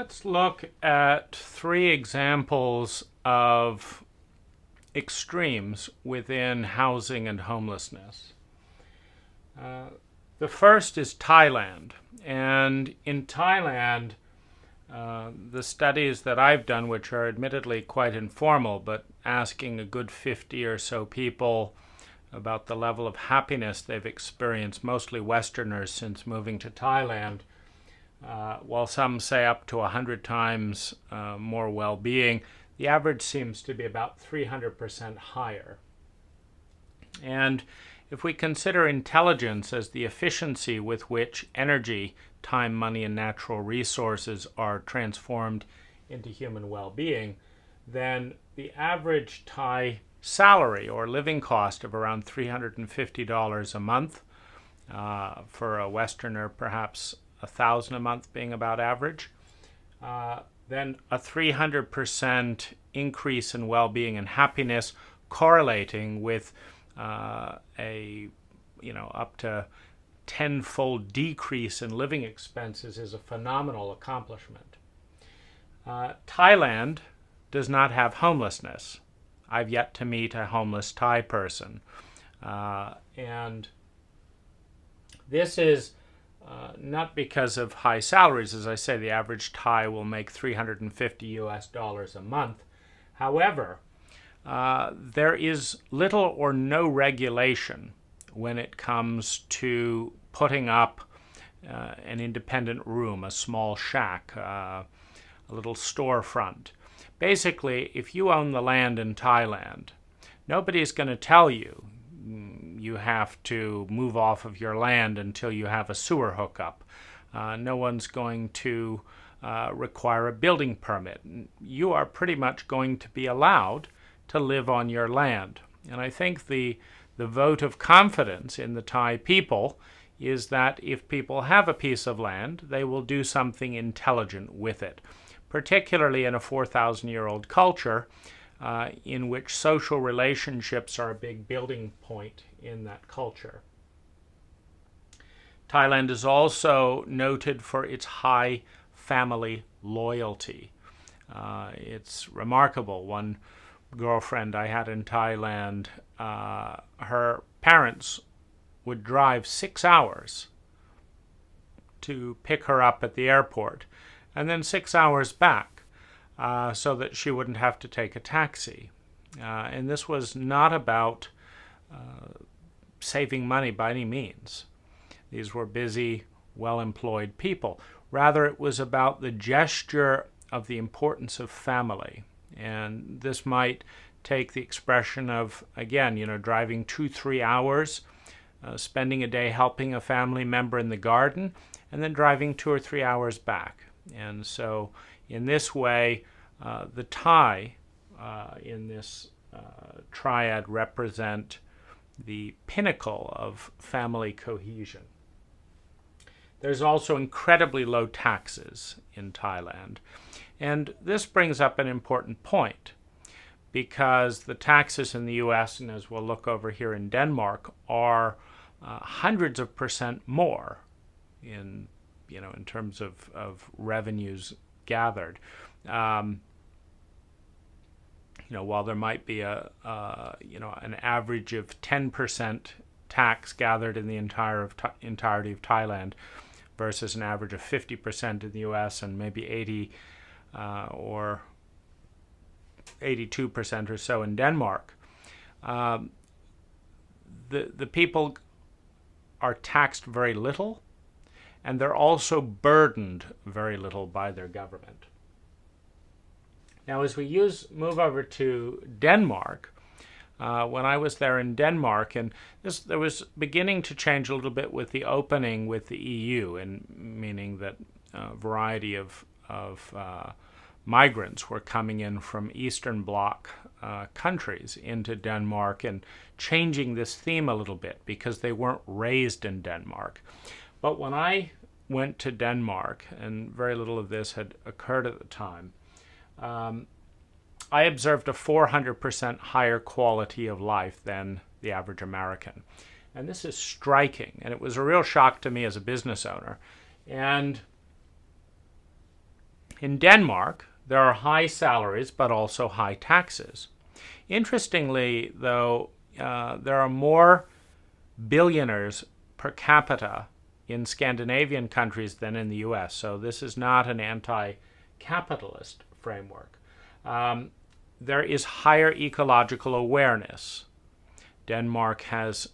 Let's look at three examples of extremes within housing and homelessness. The first is Thailand. And in Thailand, the studies that I've done, which are admittedly quite informal, but asking a good 50 or so people about the level of happiness they've experienced, mostly Westerners, since moving to Thailand, while some say up to 100 times more well-being, the average seems to be about 300% higher. And if we consider intelligence as the efficiency with which energy, time, money, and natural resources are transformed into human well-being, then the average Thai salary or living cost of around $350 a month, for a Westerner perhaps $1,000 a month being about average, then a 300% increase in well-being and happiness correlating with up to tenfold decrease in living expenses is a phenomenal accomplishment. Thailand does not have homelessness. I've yet to meet a homeless Thai person. And this is not because of high salaries. As I say, the average Thai will make $350 a month. However, there is little or no regulation when it comes to putting up an independent room, a small shack, a little storefront. Basically, if you own the land in Thailand, nobody's going to tell you you have to move off of your land until you have a sewer hookup. No one's going to require a building permit. You are pretty much going to be allowed to live on your land. And I think the vote of confidence in the Thai people is that if people have a piece of land, they will do something intelligent with it, particularly in a 4,000-year-old culture in which social relationships are a big building point in that culture. Thailand is also noted for its high family loyalty. It's remarkable. One girlfriend I had in Thailand, her parents would drive 6 hours to pick her up at the airport and then 6 hours back so that she wouldn't have to take a taxi. And this was not about saving money by any means. These were busy, well-employed people. Rather, it was about the gesture of the importance of family. And this might take the expression of, again, driving 2-3 hours, spending a day helping a family member in the garden, and then driving 2 or 3 hours back. And so in this way, the Thai in this triad represent the pinnacle of family cohesion. There's also incredibly low taxes in Thailand. And this brings up an important point, because the taxes in the U.S., and as we'll look over here in Denmark, are hundreds of percent more in terms of revenues gathered. While there might be an average of 10% tax gathered in the entirety of Thailand versus an average of 50% in the U.S. and maybe 80 or 82% or so in Denmark, the people are taxed very little, and they're also burdened very little by their government. Now, as we move over to Denmark, when I was there in Denmark, and there was beginning to change a little bit with the opening with the EU, and meaning that a variety of migrants were coming in from Eastern Bloc countries into Denmark and changing this theme a little bit because they weren't raised in Denmark. But when I went to Denmark, and very little of this had occurred at the time, I observed a 400% higher quality of life than the average American. And this is striking, and it was a real shock to me as a business owner. And In Denmark, there are high salaries but also high taxes. Interestingly, though, there are more billionaires per capita in Scandinavian countries than in the US, so this is not an anti-capitalist framework. There is higher ecological awareness. Denmark has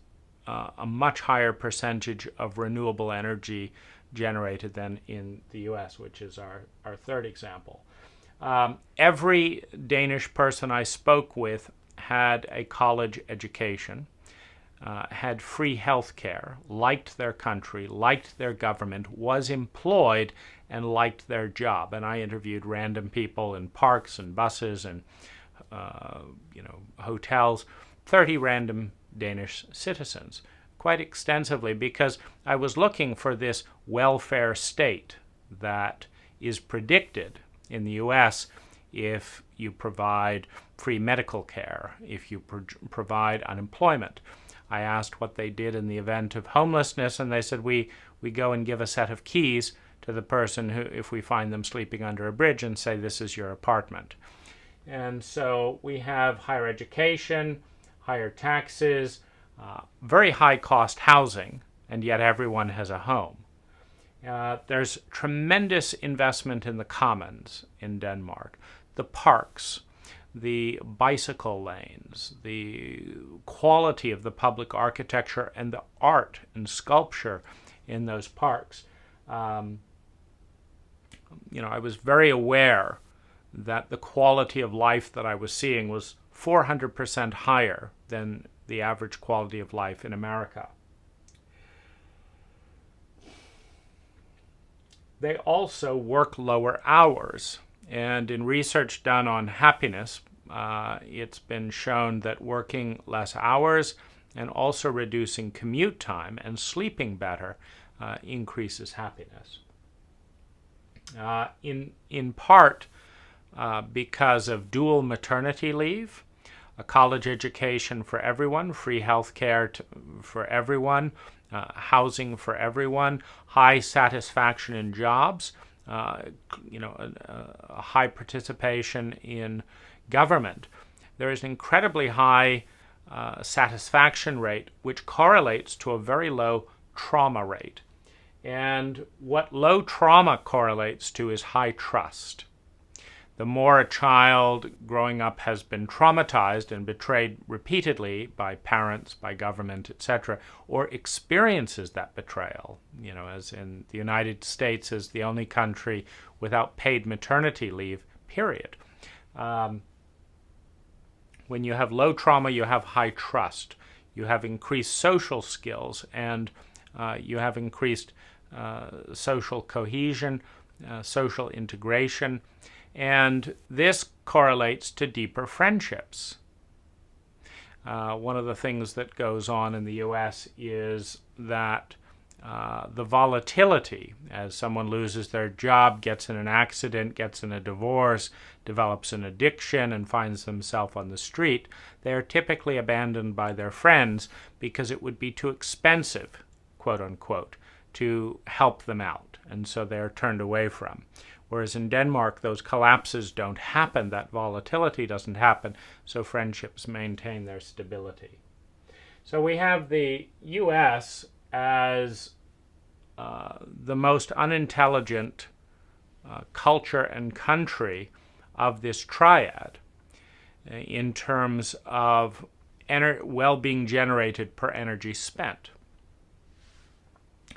a much higher percentage of renewable energy generated than in the US, which is our third example. Every Danish person I spoke with had a college education, had free health care, liked their country, liked their government, was employed, and liked their job. And I interviewed random people in parks and buses and hotels, 30 random Danish citizens, quite extensively, because I was looking for this welfare state that is predicted in the US if you provide free medical care, if you provide unemployment. I asked what they did in the event of homelessness, and they said, we go and give a set of keys to the person who, if we find them sleeping under a bridge, and say, this is your apartment. And so we have higher education, higher taxes, very high cost housing, and yet everyone has a home. There's tremendous investment in the commons in Denmark, the parks, the bicycle lanes, the quality of the public architecture and the art and sculpture in those parks. I was very aware that the quality of life that I was seeing was 400% higher than the average quality of life in America. They also work lower hours. And in research done on happiness, it's been shown that working less hours and also reducing commute time and sleeping better increases happiness. In part because of dual maternity leave, a college education for everyone, free health care for everyone, housing for everyone, high satisfaction in jobs, a high participation in government. There is an incredibly high satisfaction rate, which correlates to a very low trauma rate. And what low trauma correlates to is high trust. The more a child growing up has been traumatized and betrayed repeatedly by parents, by government, etc., or experiences that betrayal, as in the United States is the only country without paid maternity leave, period. When you have low trauma, you have high trust. You have increased social skills, and you have increased social cohesion, social integration, and this correlates to deeper friendships. One of the things that goes on in the US is that the volatility, as someone loses their job, gets in an accident, gets in a divorce, develops an addiction, and finds themselves on the street, they are typically abandoned by their friends because it would be too expensive, quote unquote, to help them out, and so they are turned away from. Whereas in Denmark, those collapses don't happen, that volatility doesn't happen, so friendships maintain their stability. So we have the US as the most unintelligent culture and country of this triad in terms of well-being generated per energy spent.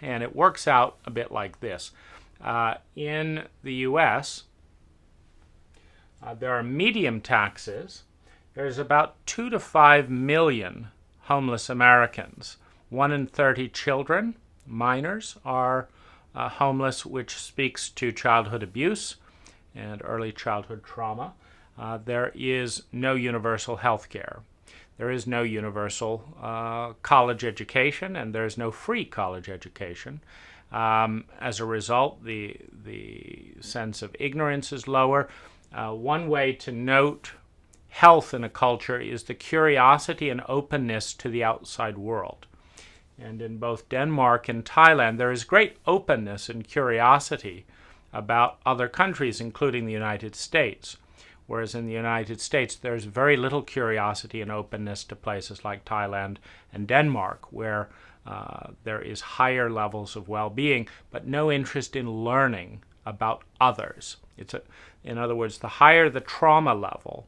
And it works out a bit like this. In the US, there are medium taxes. There's about 2 to 5 million homeless Americans. 1 in 30 children, minors, are homeless, which speaks to childhood abuse and early childhood trauma. There is no universal health care. There is no universal college education, and there is no free college education. As a result, the sense of ignorance is lower. One way to note health in a culture is the curiosity and openness to the outside world. And in both Denmark and Thailand, there is great openness and curiosity about other countries, including the United States. Whereas in the United States, there's very little curiosity and openness to places like Thailand and Denmark, where there is higher levels of well-being, but no interest in learning about others. In other words, the higher the trauma level,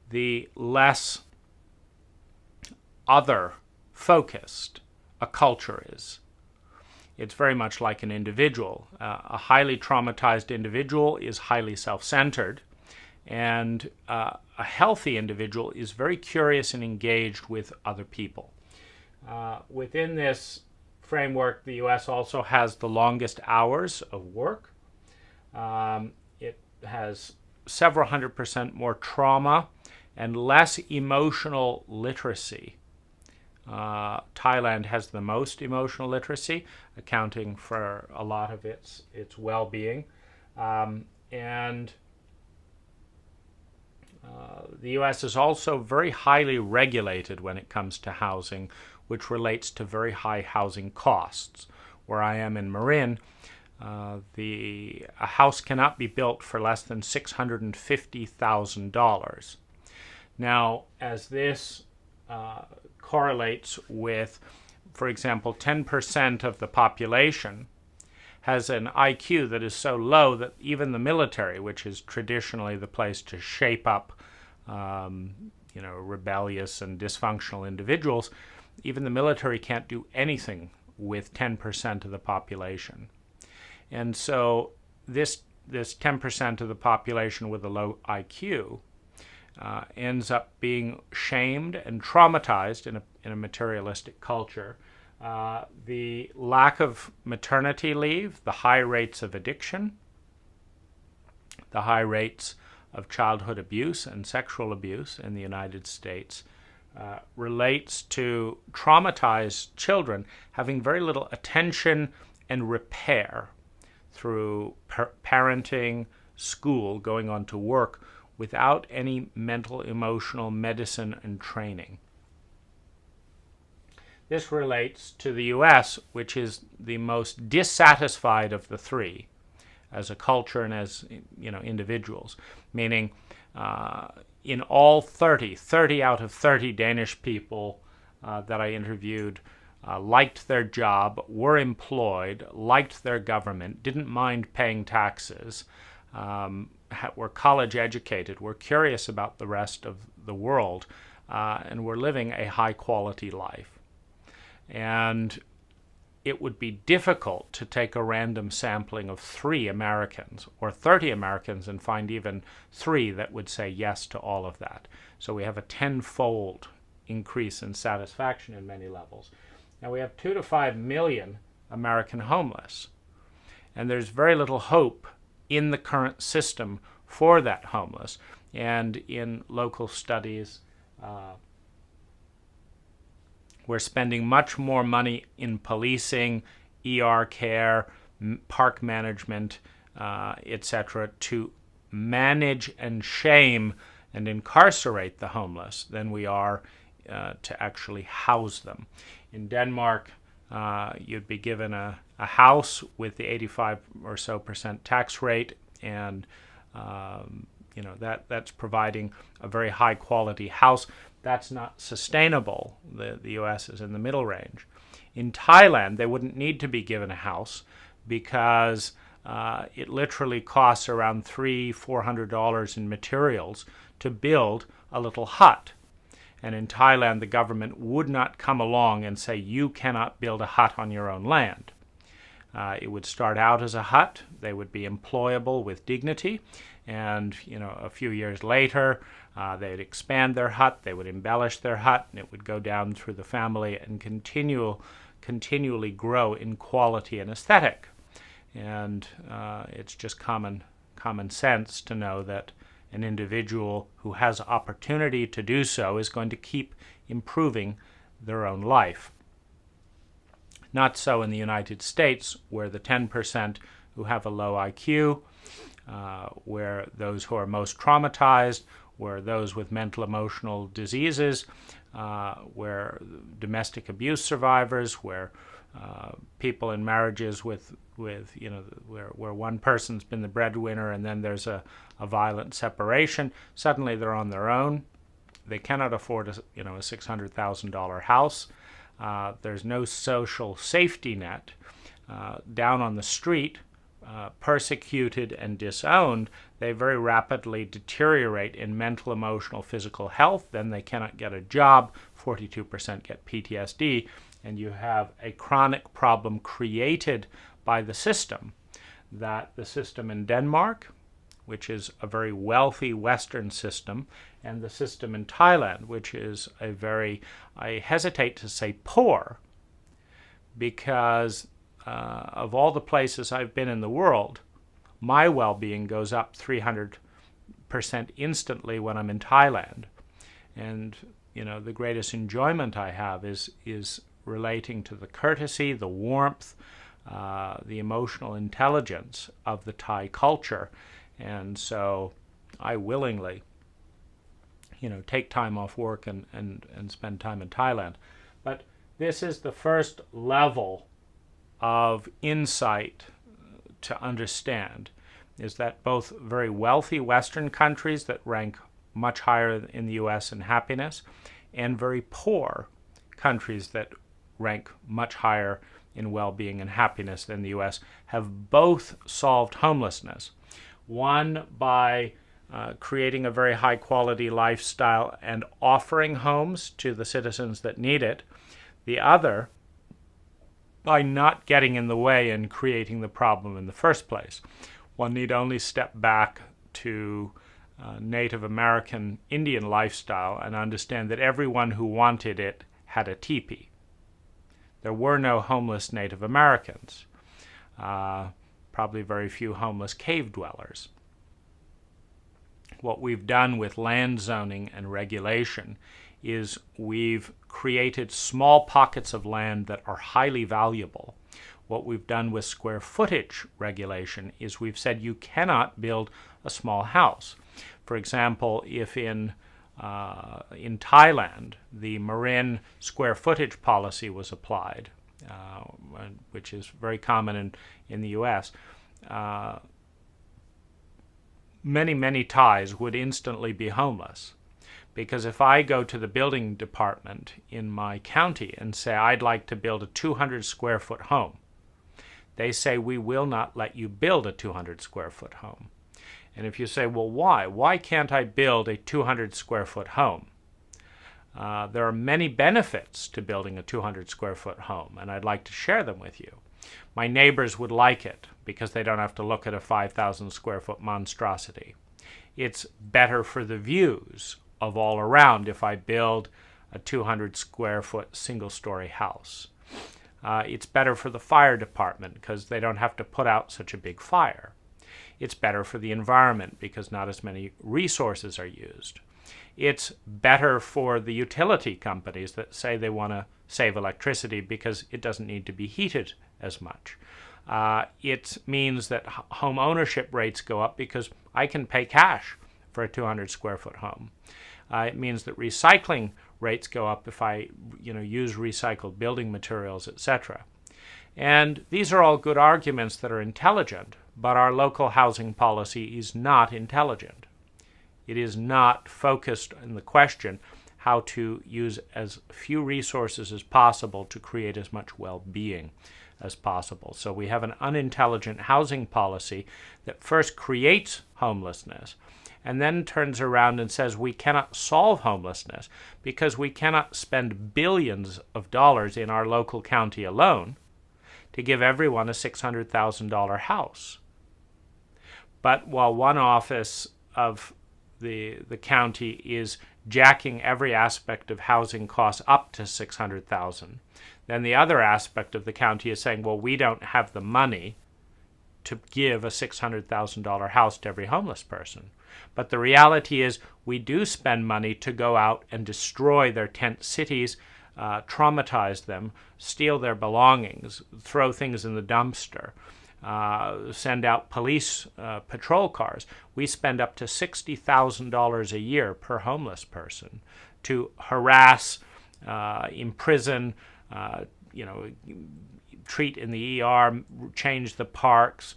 the less other-focused a culture is. It's very much like an individual. A highly traumatized individual is highly self-centered, and a healthy individual is very curious and engaged with other people. Within this framework, the U.S. also has the longest hours of work. It has several 100% more trauma and less emotional literacy. Thailand has the most emotional literacy, accounting for a lot of its well-being. And the U.S. is also very highly regulated when it comes to housing, which relates to very high housing costs. Where I am in Marin, a house cannot be built for less than $650,000. Now, as this correlates with, for example, 10% of the population has an IQ that is so low that even the military, which is traditionally the place to shape up rebellious and dysfunctional individuals, even the military can't do anything with 10% of the population. And so this 10% of the population with a low IQ ends up being shamed and traumatized in a materialistic culture. The lack of maternity leave, the high rates of addiction, the high rates of childhood abuse and sexual abuse in the United States relates to traumatized children having very little attention and repair through parenting, school, going on to work, without any mental, emotional, medicine, and training. This relates to the U.S., which is the most dissatisfied of the three, as a culture and as individuals, meaning in all 30 out of 30 Danish people that I interviewed liked their job, were employed, liked their government, didn't mind paying taxes, were college educated, were curious about the rest of the world, and were living a high quality life. And it would be difficult to take a random sampling of 3 Americans or 30 Americans and find even 3 that would say yes to all of that. So we have a 10-fold increase in satisfaction in many levels. Now we have 2 to 5 million American homeless, and there's very little hope in the current system for that homeless. And in local studies, we're spending much more money in policing, ER care, park management, etc., to manage and shame and incarcerate the homeless than we are to actually house them. In Denmark, you'd be given a house with the 85% or so tax rate, and that's providing a very high quality house. That's not sustainable. The U.S. is in the middle range. In Thailand, they wouldn't need to be given a house because it literally costs around $300-400 in materials to build a little hut. And in Thailand, the government would not come along and say, you cannot build a hut on your own land. It would start out as a hut. They would be employable with dignity. And, a few years later, they'd expand their hut, they would embellish their hut, and it would go down through the family and continually grow in quality and aesthetic. And it's just common sense to know that an individual who has opportunity to do so is going to keep improving their own life. Not so in the United States, where the 10% who have a low IQ, where those who are most traumatized, where those with mental emotional diseases, where domestic abuse survivors, where people in marriages with where one person's been the breadwinner and then there's a violent separation. Suddenly they're on their own. They cannot afford a $600,000 house. There's no social safety net. Down on the street, persecuted and disowned, they very rapidly deteriorate in mental, emotional, physical health. Then they cannot get a job. 42% get PTSD. And you have a chronic problem created by the system, that the system in Denmark, which is a very wealthy Western system, and the system in Thailand, which is a very, I hesitate to say poor, because of all the places I've been in the world, my well-being goes up 300% instantly when I'm in Thailand. And, the greatest enjoyment I have is relating to the courtesy, the warmth, the emotional intelligence of the Thai culture. And so I willingly, take time off work and spend time in Thailand. But this is the first level of insight to understand, is that both very wealthy Western countries that rank much higher in the U.S. in happiness, and very poor countries that rank much higher in well-being and happiness than the U.S. have both solved homelessness. One by creating a very high-quality lifestyle and offering homes to the citizens that need it. The other by not getting in the way and creating the problem in the first place. One need only step back to Native American Indian lifestyle and understand that everyone who wanted it had a teepee. There were no homeless Native Americans, probably very few homeless cave dwellers. What we've done with land zoning and regulation is we've created small pockets of land that are highly valuable. What we've done with square footage regulation is we've said you cannot build a small house. For example, if in Thailand, the Marin square footage policy was applied, which is very common in the U.S., many Thais would instantly be homeless. Because if I go to the building department in my county and say I'd like to build a 200 square foot home, they say we will not let you build a 200 square foot home. And if you say, well, why? Why can't I build a 200 square foot home? There are many benefits to building a 200 square foot home, and I'd like to share them with you. My neighbors would like it because they don't have to look at a 5,000 square foot monstrosity. It's better for the views of all around if I build a 200 square foot single story house. It's better for the fire department because they don't have to put out such a big fire. It's better for the environment because not as many resources are used. It's better for the utility companies that say they want to save electricity because it doesn't need to be heated as much. It means that home ownership rates go up because I can pay cash for a 200 square foot home. It means that recycling rates go up if I use recycled building materials, etc. And these are all good arguments that are intelligent, but our local housing policy is not intelligent. It is not focused on the question how to use as few resources as possible to create as much well-being as possible. So we have an unintelligent housing policy that first creates homelessness and then turns around and says we cannot solve homelessness because we cannot spend billions of dollars in our local county alone to give everyone a $600,000 house. But while one office of the county is jacking every aspect of housing costs up to $600,000, then the other aspect of the county is saying, well, we don't have the money to give a $600,000 house to every homeless person. But the reality is we do spend money to go out and destroy their tent cities, traumatize them, steal their belongings, throw things in the dumpster, send out police patrol cars. We spend up to $60,000 a year per homeless person to harass, imprison, treat in the ER, change the parks,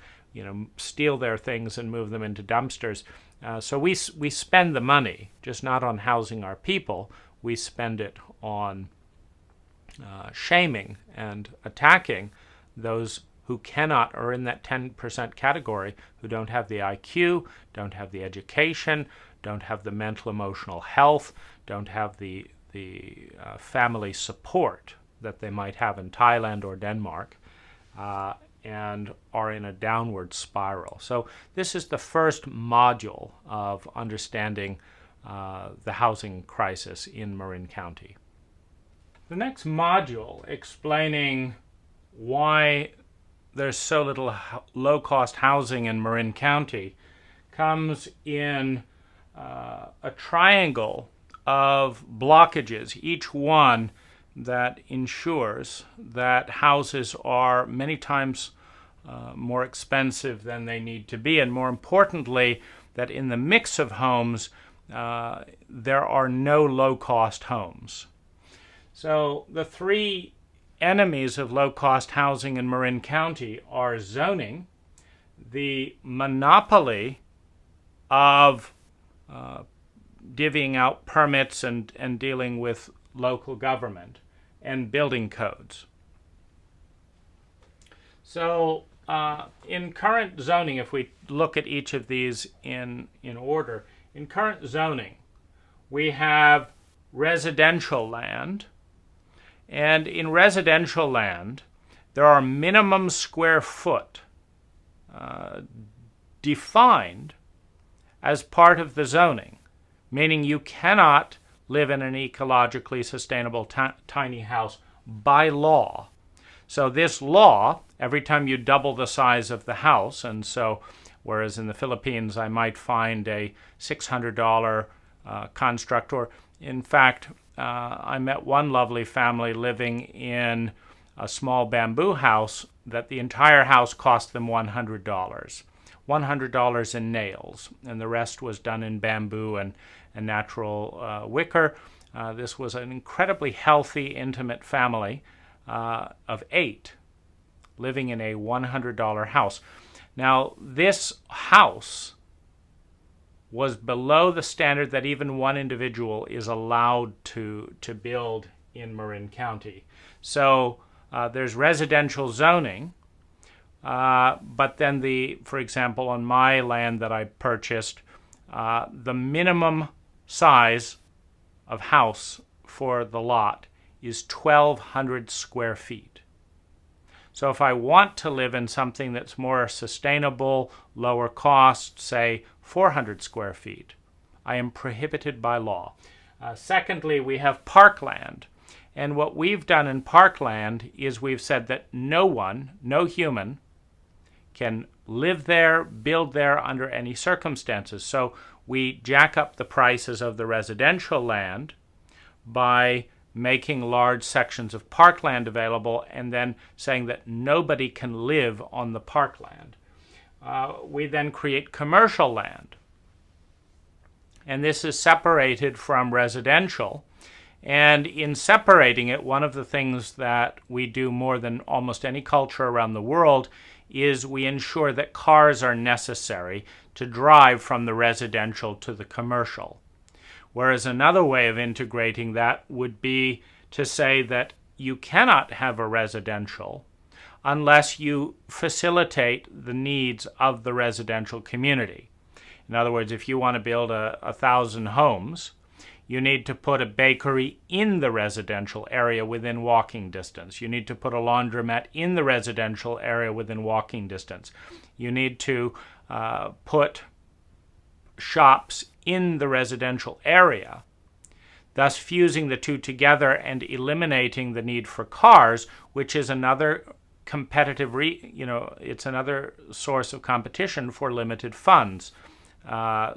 steal their things and move them into dumpsters. So we spend the money, just not on housing our people. We spend it on shaming and attacking those who cannot, or in that 10% category, who don't have the IQ, don't have the education, don't have the mental emotional health, don't have the family support that they might have in Thailand or Denmark, and are in a downward spiral. So this is the first module of understanding the housing crisis in Marin County. The next module, explaining why there's so little low-cost housing in Marin County, comes in a triangle of blockages, each one that ensures that houses are many times more expensive than they need to be, and more importantly, that in the mix of homes, there are no low-cost homes. So the three enemies of low-cost housing in Marin County are zoning, the monopoly of divvying out permits and dealing with local government, and building codes. So in current zoning, if we look at each of these in order, in current zoning, we have residential land, and in residential land, there are minimum square foot defined as part of the zoning, meaning you cannot live in an ecologically sustainable tiny house by law. So this law, every time you double the size of the house, and so whereas in the Philippines I might find a $600 construct, or in fact I met one lovely family living in a small bamboo house that the entire house cost them $100. $100 in nails, and the rest was done in bamboo and natural wicker. This was an incredibly healthy, intimate family of 8 living in a $100 house. Now, this house was below the standard that even one individual is allowed to build in Marin County. So there's residential zoning, but then for example, on my land that I purchased, the minimum size of house for the lot is 1,200 square feet. So if I want to live in something that's more sustainable, lower cost, say 400 square feet, I am prohibited by law. Secondly, we have parkland. And what we've done in parkland is we've said that no human, can live there, build there under any circumstances. So we jack up the prices of the residential land by making large sections of parkland available and then saying that nobody can live on the parkland. We then create commercial land. And this is separated from residential. And in separating it, one of the things that we do more than almost any culture around the world is we ensure that cars are necessary to drive from the residential to the commercial. Whereas another way of integrating that would be to say that you cannot have a residential unless you facilitate the needs of the residential community. In other words, if you want to build 1,000 homes, you need to put a bakery in the residential area within walking distance. You need to put a laundromat in the residential area within walking distance. You need to put shops in the residential area, thus fusing the two together and eliminating the need for cars, which is another competitive, it's another source of competition for limited funds,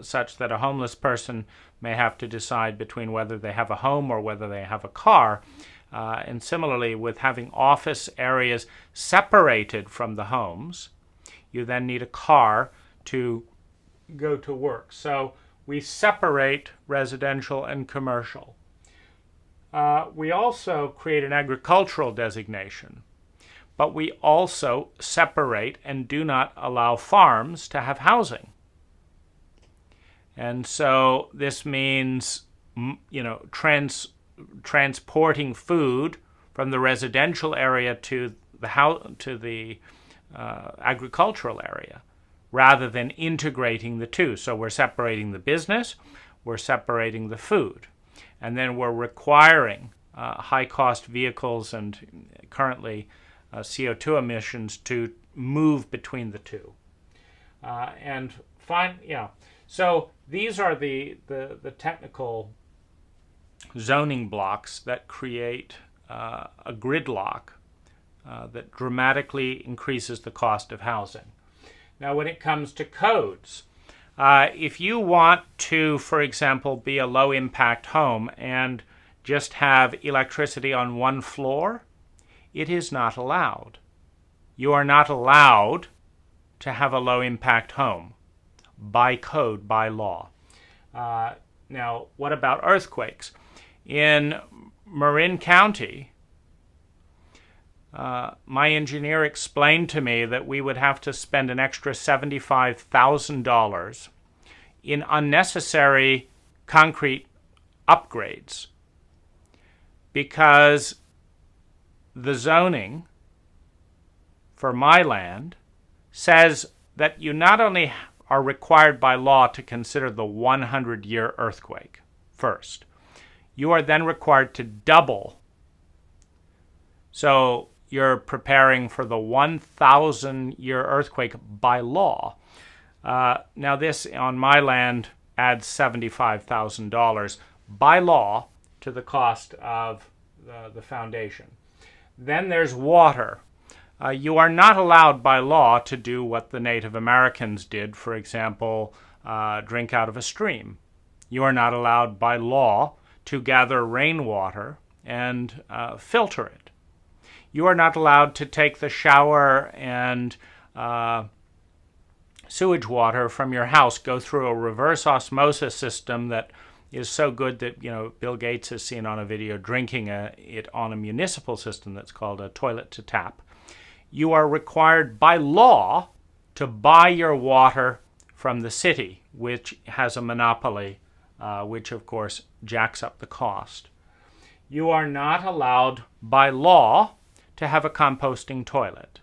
such that a homeless person may have to decide between whether they have a home or whether they have a car. And similarly, with having office areas separated from the homes, you then need a car to go to work. So we separate residential and commercial. We also create an agricultural designation. but we also separate and do not allow farms to have housing. And so this means, transporting food from the residential area to the agricultural area, rather than integrating the two. So we're separating the business, we're separating the food, and then we're requiring high-cost vehicles and currently CO2 emissions to move between the two. So these are the technical zoning blocks that create a gridlock that dramatically increases the cost of housing. Now, when it comes to codes, if you want to, for example, be a low-impact home and just have electricity on one floor, it is not allowed. You are not allowed to have a low-impact home by code, by law. Now, what about earthquakes? In Marin County, my engineer explained to me that we would have to spend an extra $75,000 in unnecessary concrete upgrades because the zoning for my land says that you not only are required by law to consider the 100-year earthquake first, you are then required to double. So you're preparing for the 1,000-year earthquake by law. Now this, on my land, adds $75,000 by law to the cost of the foundation. Then there's water. You are not allowed by law to do what the Native Americans did, for example, drink out of a stream. You are not allowed by law to gather rainwater and filter it. You are not allowed to take the shower and sewage water from your house, go through a reverse osmosis system that is so good that Bill Gates has seen on a video drinking it on a municipal system that's called a toilet to tap. You are required by law to buy your water from the city, which has a monopoly, which of course jacks up the cost. You are not allowed by law to have a composting toilet.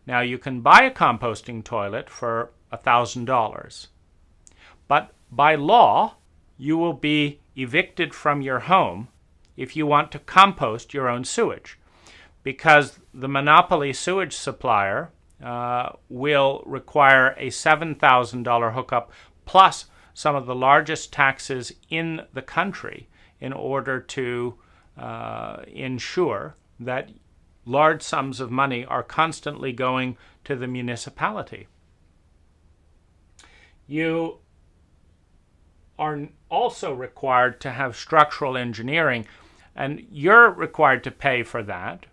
Now you can buy a composting toilet for $1,000, but by law you will be evicted from your home if you want to compost your own sewage, because the monopoly sewage supplier will require a $7,000 hookup plus some of the largest taxes in the country in order to ensure that large sums of money are constantly going to the municipality. You are also required to have structural engineering, and you're required to pay for that.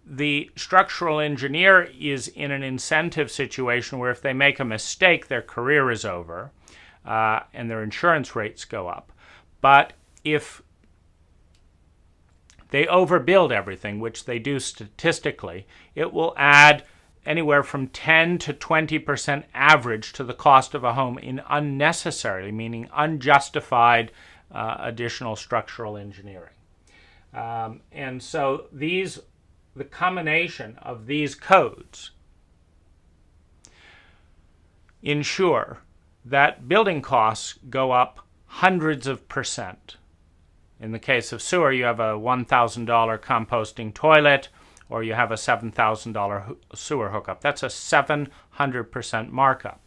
The structural engineer is in an incentive situation where if they make a mistake, their career is over, and their insurance rates go up. But if they overbuild everything, which they do statistically, it will add anywhere from 10 to 20% average to the cost of a home in unnecessarily, meaning unjustified, additional structural engineering. And so the combination of these codes ensure that building costs go up hundreds of percent. In the case of sewer, you have a $1,000 composting toilet, or you have a $7,000 sewer hookup. That's a 700% markup.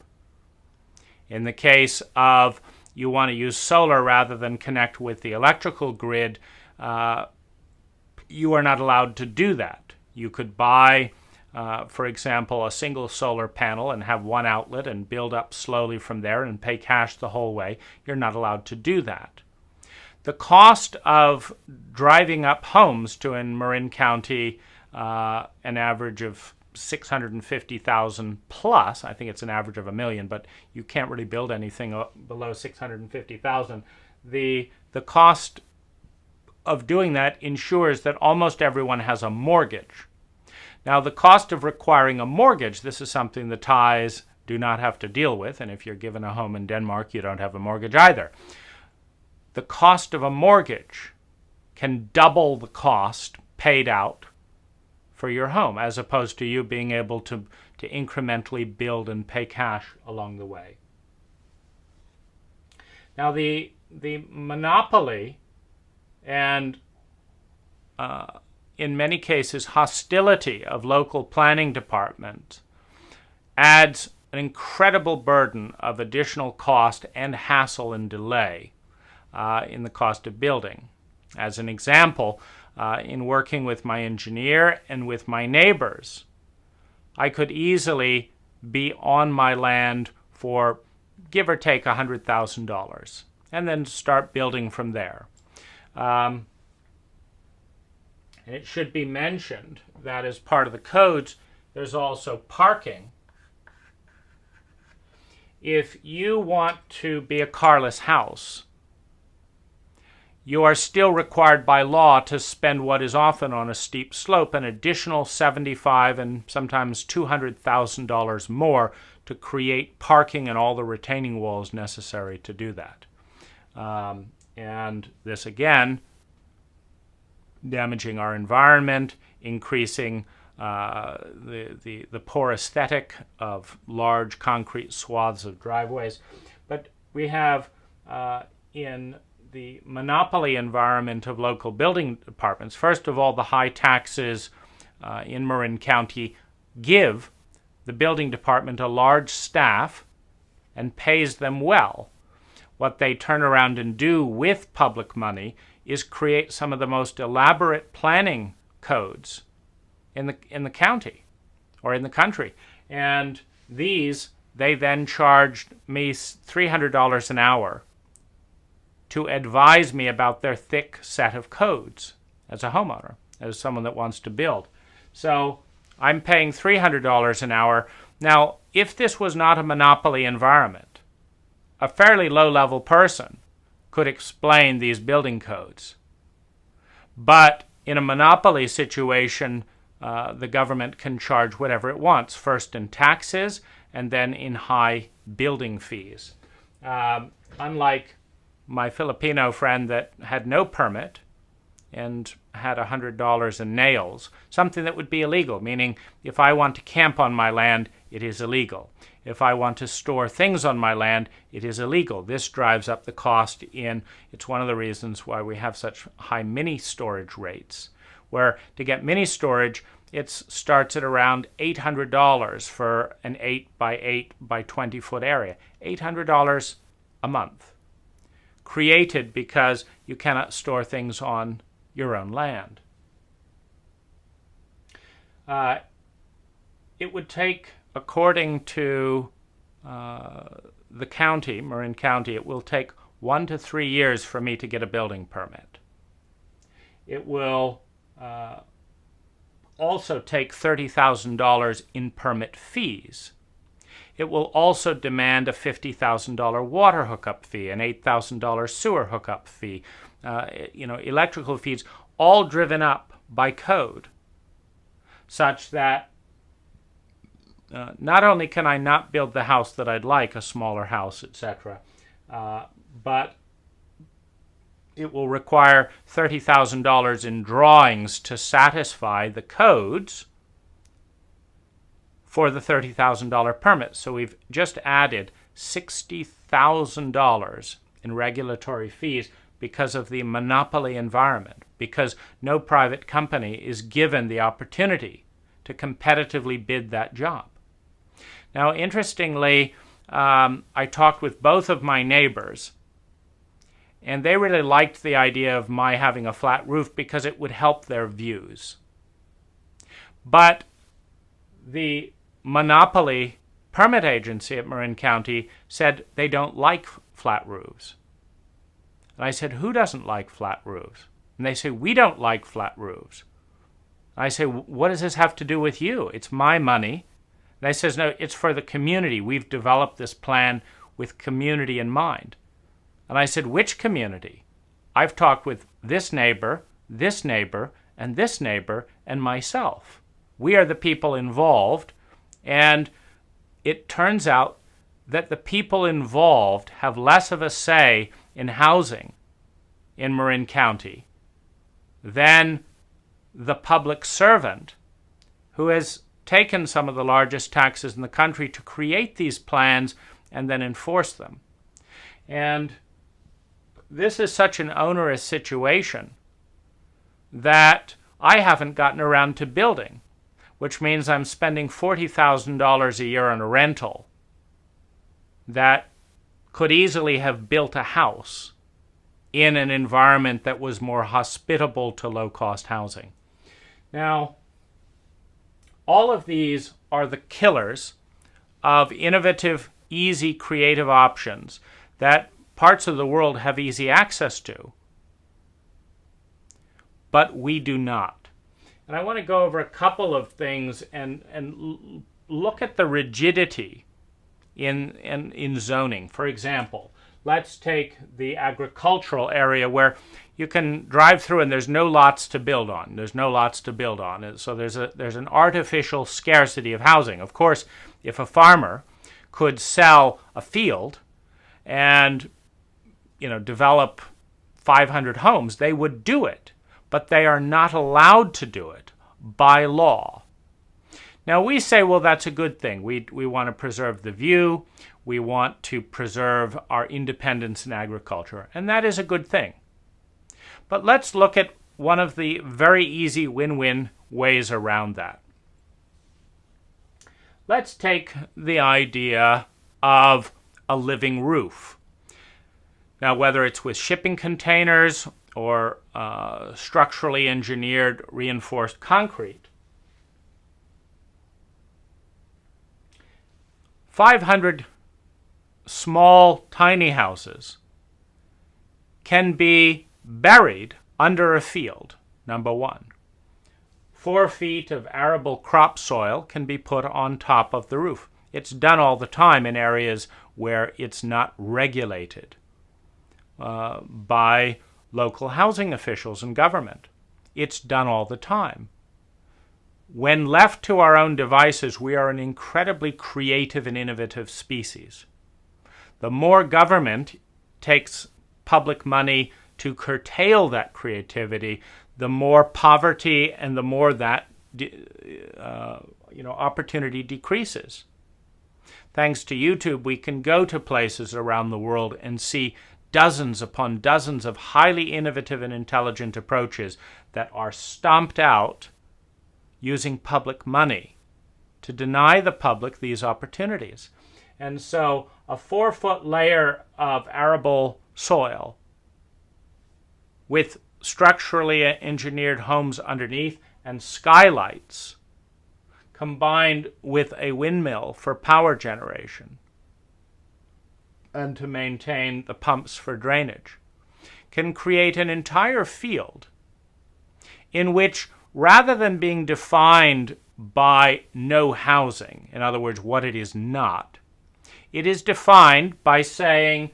In the case of you want to use solar rather than connect with the electrical grid, you are not allowed to do that. You could buy, for example, a single solar panel and have one outlet and build up slowly from there and pay cash the whole way. You're not allowed to do that. The cost of driving up homes to, in Marin County, an average of $650,000 plus. I think it's an average of $1 million, but you can't really build anything below $650,000. The cost of doing that ensures that almost everyone has a mortgage. Now, the cost of requiring a mortgage, this is something the Thais do not have to deal with, and if you're given a home in Denmark, you don't have a mortgage either. The cost of a mortgage can double the cost paid out for your home, as opposed to you being able to incrementally build and pay cash along the way. Now, the monopoly and in many cases hostility of local planning departments adds an incredible burden of additional cost and hassle and delay in the cost of building. As an example, in working with my engineer and with my neighbors, I could easily be on my land for give or take $100,000 and then start building from there. And it should be mentioned that as part of the codes, there's also parking. If you want to be a carless house, you are still required by law to spend what is often on a steep slope an additional $75,000 and sometimes $200,000 more to create parking and all the retaining walls necessary to do that. And this again, damaging our environment, increasing the poor aesthetic of large concrete swaths of driveways. But we have in the monopoly environment of local building departments, first of all, the high taxes in Marin County give the building department a large staff and pays them well. What they turn around and do with public money is create some of the most elaborate planning codes in the county or in the country. And these, they then charged me $300 an hour to advise me about their thick set of codes as a homeowner, as someone that wants to build. So I'm paying $300 an hour. Now, if this was not a monopoly environment, a fairly low-level person could explain these building codes. But in a monopoly situation, the government can charge whatever it wants, first in taxes and then in high building fees. Unlike my Filipino friend that had no permit and had $100 in nails, something that would be illegal, meaning if I want to camp on my land, it is illegal. If I want to store things on my land, it is illegal. This drives up the cost it's one of the reasons why we have such high mini storage rates, where to get mini storage, it starts at around $800 for an 8 by 8 by 20 foot area. $800 a month. Created because you cannot store things on your own land. It would take, according to the county, Marin County, it will take 1 to 3 years for me to get a building permit. It will also take $30,000 in permit fees. It will also demand a $50,000 water hookup fee, an $8,000 sewer hookup fee, electrical fees, all driven up by code, such that not only can I not build the house that I'd like, a smaller house, etc., but it will require $30,000 in drawings to satisfy the codes for the $30,000 permit. So we've just added $60,000 in regulatory fees because of the monopoly environment, because no private company is given the opportunity to competitively bid that job. Now, interestingly, I talked with both of my neighbors, and they really liked the idea of my having a flat roof because it would help their views. But the monopoly permit agency at Marin County said they don't like flat roofs. And I said, who doesn't like flat roofs? And they say, we don't like flat roofs. I say, what does this have to do with you? It's my money. And they says, no, it's for the community. We've developed this plan with community in mind. And I said, which community? I've talked with this neighbor, and this neighbor, and myself. We are the people involved, and it turns out that the people involved have less of a say in housing in Marin County than the public servant who has taken some of the largest taxes in the country to create these plans and then enforce them. And this is such an onerous situation that I haven't gotten around to building, which means I'm spending $40,000 a year on a rental that could easily have built a house in an environment that was more hospitable to low-cost housing. Now, all of these are the killers of innovative, easy, creative options that parts of the world have easy access to, but we do not. And I want to go over a couple of things and look at the rigidity in zoning. For example, let's take the agricultural area where you can drive through and there's no lots to build on. There's no lots to build on. So there's an artificial scarcity of housing. Of course, if a farmer could sell a field and develop 500 homes, they would do it. But they are not allowed to do it by law. Now we say, well, that's a good thing. We want to preserve the view. We want to preserve our independence in agriculture. And that is a good thing. But let's look at one of the very easy win-win ways around that. Let's take the idea of a living roof. Now, whether it's with shipping containers or structurally engineered reinforced concrete, 500 small, tiny houses can be buried under a field, number one. 4 feet of arable crop soil can be put on top of the roof. It's done all the time in areas where it's not regulated by local housing officials and government. It's done all the time. When left to our own devices, we are an incredibly creative and innovative species. The more government takes public money to curtail that creativity, the more poverty and the more that opportunity decreases. Thanks to YouTube, we can go to places around the world and see dozens upon dozens of highly innovative and intelligent approaches that are stomped out using public money to deny the public these opportunities. And so a 4-foot layer of arable soil with structurally engineered homes underneath and skylights combined with a windmill for power generation and to maintain the pumps for drainage can create an entire field in which, rather than being defined by no housing, in other words, what it is not, it is defined by saying,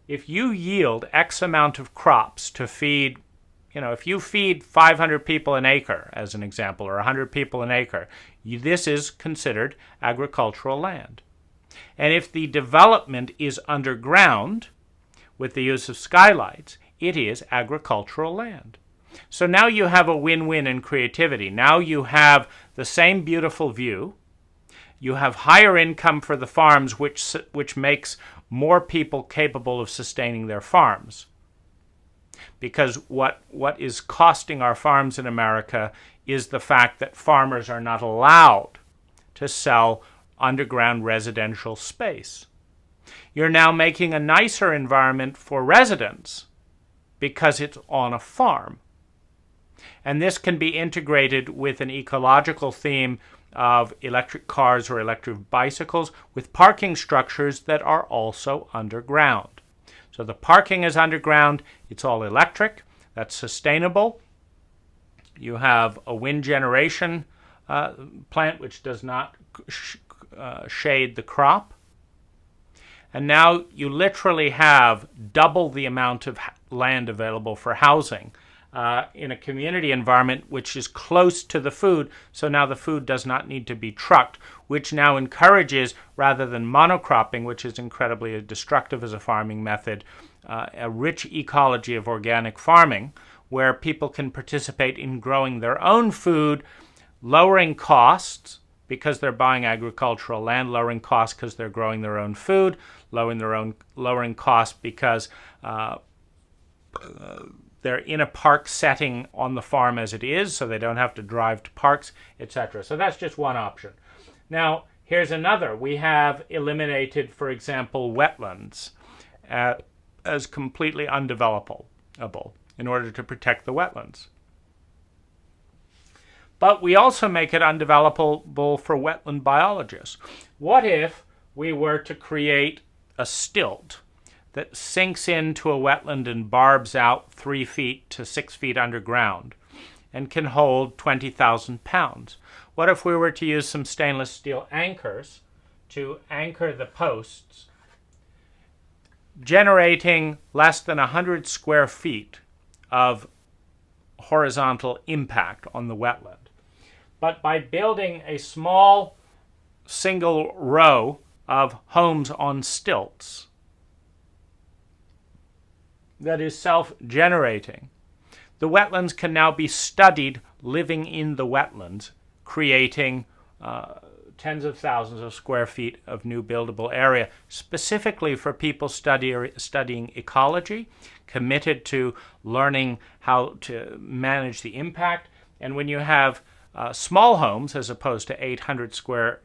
if you yield X amount of crops to feed, if you feed 500 people an acre, as an example, or 100 people an acre, this is considered agricultural land. And if the development is underground, with the use of skylights, it is agricultural land. So now you have a win-win in creativity. Now you have the same beautiful view. You have higher income for the farms, which makes more people capable of sustaining their farms. Because what is costing our farms in America is the fact that farmers are not allowed to sell underground residential space. You're now making a nicer environment for residents because it's on a farm. And this can be integrated with an ecological theme of electric cars or electric bicycles with parking structures that are also underground. So the parking is underground, it's all electric, that's sustainable. You have a wind generation plant which does not shade the crop. And now you literally have double the amount of land available for housing in a community environment which is close to the food, so now the food does not need to be trucked, which now encourages, rather than monocropping, which is incredibly destructive as a farming method, a rich ecology of organic farming, where people can participate in growing their own food, lowering costs because they're buying agricultural land, lowering costs because they're growing their own food, lowering costs because they're in a park setting on the farm as it is, so they don't have to drive to parks, etc. So that's just one option. Now, here's another. We have eliminated, for example, wetlands as completely undevelopable in order to protect the wetlands. But we also make it undevelopable for wetland biologists. What if we were to create a stilt that sinks into a wetland and barbs out 3 feet to 6 feet underground and can hold 20,000 pounds? What if we were to use some stainless steel anchors to anchor the posts, generating less than 100 square feet of horizontal impact on the wetland? But by building a small single row of homes on stilts that is self-generating, the wetlands can now be studied living in the wetlands, creating tens of thousands of square feet of new buildable area, specifically for people studying ecology, committed to learning how to manage the impact. And when you have small homes, as opposed to 800 square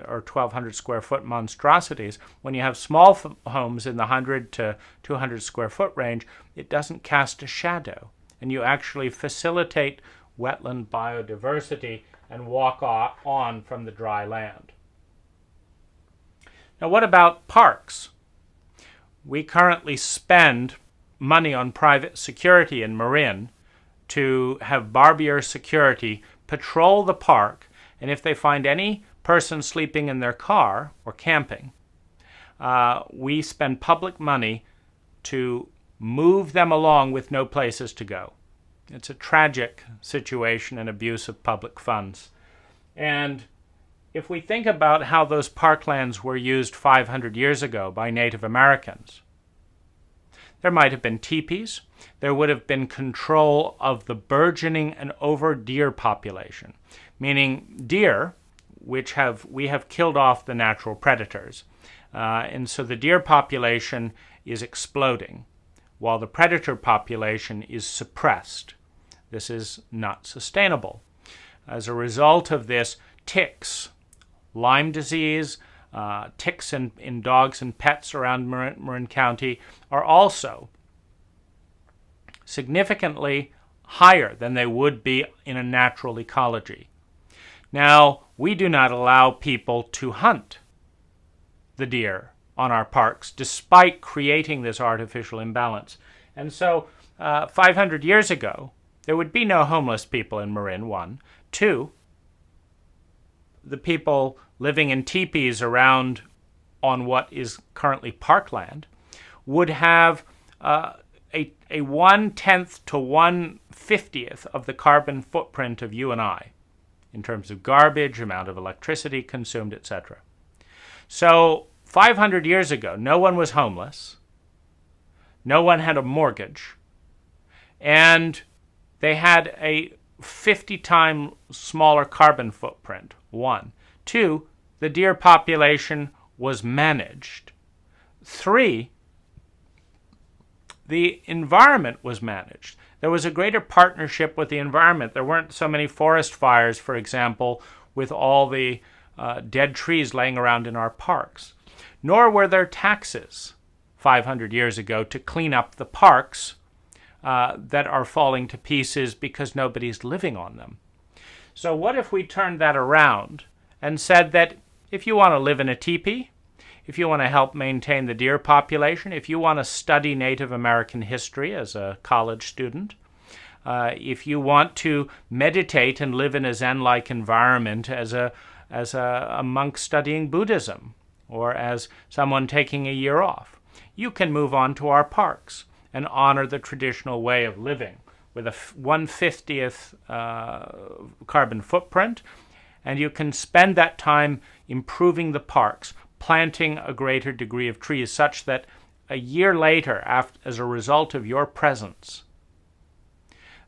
or 1,200 square foot monstrosities, when you have small homes in the 100 to 200 square foot range, it doesn't cast a shadow, and you actually facilitate wetland biodiversity and walk on from the dry land. Now, what about parks? We currently spend money on private security in Marin to have Barbier Security patrol the park, and if they find any person sleeping in their car or camping, we spend public money to move them along with no places to go. It's a tragic situation and abuse of public funds. And if we think about how those parklands were used 500 years ago by Native Americans, there might have been teepees. There would have been control of the burgeoning and over deer population, meaning deer, which we have killed off the natural predators. And so the deer population is exploding, while the predator population is suppressed. This is not sustainable. As a result of this, ticks, Lyme disease, ticks in dogs and pets around Marin County are also significantly higher than they would be in a natural ecology. Now, we do not allow people to hunt the deer on our parks, despite creating this artificial imbalance. And so, 500 years ago, there would be no homeless people in Marin, 1. 2, the people living in teepees around on what is currently parkland would have a 1/10 to 1/50th of the carbon footprint of you and I, in terms of garbage, amount of electricity consumed, etc. So 500 years ago, no one was homeless, no one had a mortgage, and they had a 50 times smaller carbon footprint, 1. 2, the deer population was managed. 3, the environment was managed. There was a greater partnership with the environment. There weren't so many forest fires, for example, with all the dead trees laying around in our parks. Nor were there taxes 500 years ago to clean up the parks that are falling to pieces because nobody's living on them. So what if we turned that around and said that if you want to live in a teepee, if you want to help maintain the deer population, if you want to study Native American history as a college student, if you want to meditate and live in a Zen-like environment as a monk studying Buddhism, or as someone taking a year off, you can move on to our parks and honor the traditional way of living with a 1/50th carbon footprint, and you can spend that time improving the parks, planting a greater degree of trees, such that a year later, as a result of your presence,